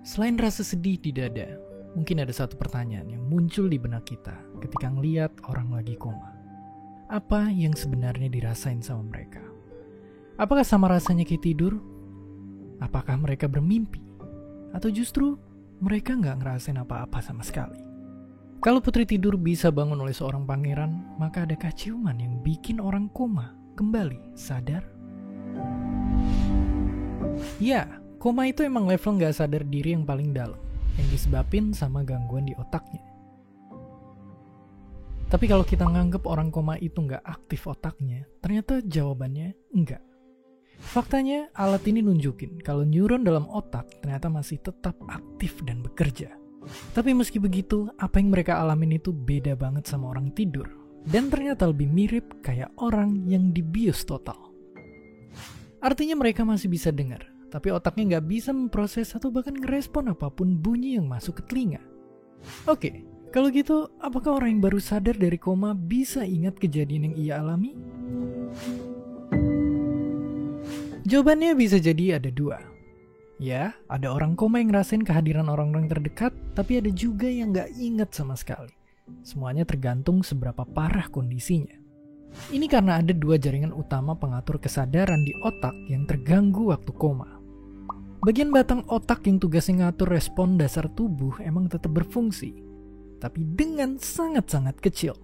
Selain rasa sedih di dada, mungkin ada satu pertanyaan yang muncul di benak kita ketika ngeliat orang lagi koma. Apa yang sebenarnya dirasain sama mereka? Apakah sama rasanya kayak tidur? Apakah mereka bermimpi? Atau justru mereka nggak ngerasain apa-apa sama sekali? Kalau putri tidur bisa bangun oleh seorang pangeran, maka adakah ciuman yang bikin orang koma kembali sadar? Ya, koma itu emang level nggak sadar diri yang paling dalam, yang disebabin sama gangguan di otaknya. Tapi kalau kita nganggep orang koma itu nggak aktif otaknya, ternyata jawabannya enggak. Faktanya, alat ini nunjukin kalau neuron dalam otak ternyata masih tetap aktif dan bekerja. Tapi meski begitu, apa yang mereka alamin itu beda banget sama orang tidur. Dan ternyata lebih mirip kayak orang yang dibius total. Artinya mereka masih bisa dengar, tapi otaknya nggak bisa memproses atau bahkan ngerespon apapun bunyi yang masuk ke telinga. Oke, kalau gitu, apakah orang yang baru sadar dari koma bisa ingat kejadian yang ia alami? Jawabannya bisa jadi ada dua. Ya, ada orang koma yang ngerasain kehadiran orang-orang terdekat, tapi ada juga yang nggak ingat sama sekali. Semuanya tergantung seberapa parah kondisinya. Ini karena ada dua jaringan utama pengatur kesadaran di otak yang terganggu waktu koma. Bagian batang otak yang tugasnya ngatur respon dasar tubuh emang tetap berfungsi, tapi dengan sangat-sangat kecil.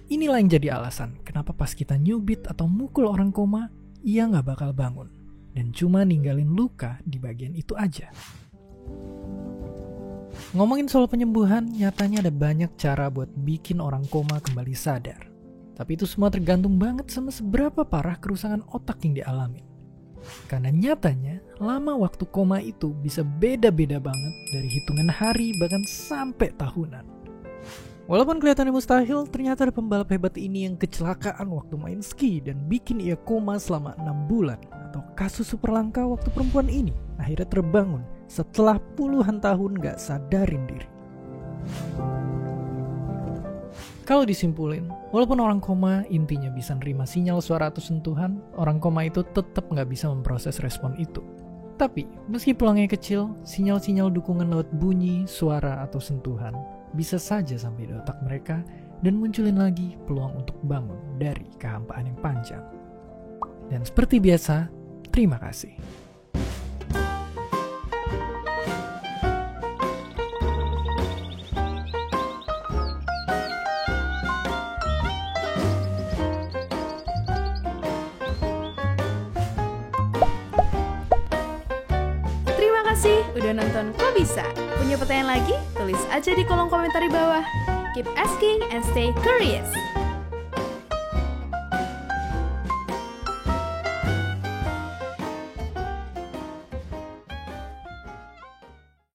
Inilah yang jadi alasan kenapa pas kita nyubit atau mukul orang koma, ia nggak bakal bangun. Dan cuma ninggalin luka di bagian itu aja. Ngomongin soal penyembuhan, nyatanya ada banyak cara buat bikin orang koma kembali sadar. Tapi itu semua tergantung banget sama seberapa parah kerusakan otak yang dialami. Karena nyatanya, lama waktu koma itu bisa beda-beda banget dari hitungan hari bahkan sampai tahunan. Walaupun kelihatannya mustahil, ternyata ada pembalap hebat ini yang kecelakaan waktu main ski dan bikin ia koma selama 6 bulan. Atau kasus super langka waktu perempuan ini akhirnya terbangun setelah puluhan tahun gak sadarin diri. Kalau disimpulin, walaupun orang koma intinya bisa nerima sinyal suara atau sentuhan, orang koma itu tetap gak bisa memproses respon itu. Tapi, meski pulangnya kecil, sinyal-sinyal dukungan lewat bunyi, suara, atau sentuhan bisa saja sampai di otak mereka dan munculin lagi peluang untuk bangun dari kehampaan yang panjang. Dan seperti biasa, terima kasih. Terima kasih udah nonton Kok Bisa? Punya pertanyaan lagi? Tulis aja di kolom komentar di bawah. Keep asking and stay curious.